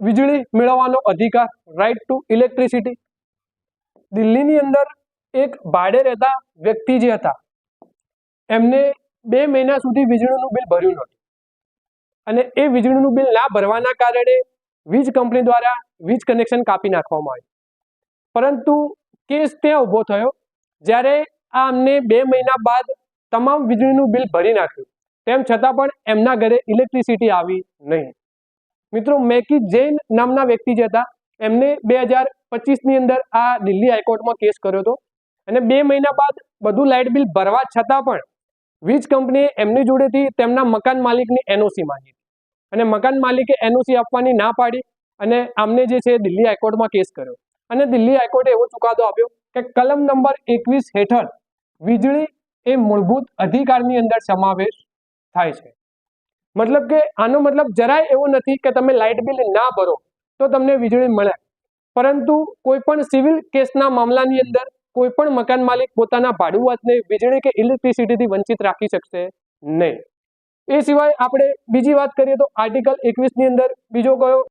વીજળી મેળવવાનો અધિકાર, રાઇટ ટુ ઇલેક્ટ્રિસિટી. દિલ્હીની અંદર એક ભાડે રહેતા વ્યક્તિ જે હતા એમને 2 મહિના સુધી વીજળીનું બિલ ભર્યું નહોતું અને એ વીજળીનું બિલ ના ભરવાના કારણે વીજ કંપની દ્વારા વીજ કનેક્શન કાપી નાખવામાં આવ્યું. પરંતુ કેસ ત્યાં ઊભો થયો જ્યારે આ અમને 2 મહિના બાદ તમામ વીજળીનું બિલ ભરી નાખ્યું, તેમ છતાં પણ એમના ઘરે ઇલેક્ટ્રિસિટી આવી નહીં. મિત્રો, મેકી જૈન નામના વ્યક્તિ જે હતા એમને 2025ની અંદર આ દિલ્હી હાઈકોર્ટમાં કેસ કર્યો હતો અને 2 મહિના બાદ બધું લાઇટ બિલ ભરવા છતાં પણ વીજ કંપનીએ એમની જોડેથી તેમના મકાન માલિકની એનઓસી માંગી અને મકાન માલિકે એનઓસી આપવાની ના પાડી અને આમને જે છે દિલ્હી હાઈકોર્ટમાં કેસ કર્યો અને દિલ્હી હાઈકોર્ટે એવો ચુકાદો આપ્યો કે કલમ નંબર 21 હેઠળ વીજળી એ મૂળભૂત અધિકારની અંદર સમાવેશ થાય છે. મતલબ કે આનો મતલબ જરાય એવો નથી કે તમે લાઇટ બિલ ના ભરો તો તમને વીજળી મળે, પરંતુ કોઈ પણ સિવિલ કેસના મામલાની અંદર કોઈ પણ મકાન માલિક પોતાના ભાડુઆતને વીજળી કે ઇલેક્ટ્રિસિટીથી વંચિત રાખી શકશે નહીં. એ સિવાય આપણે બીજી વાત કરીએ તો આર્ટિકલ 21ની અંદર બીજો કયો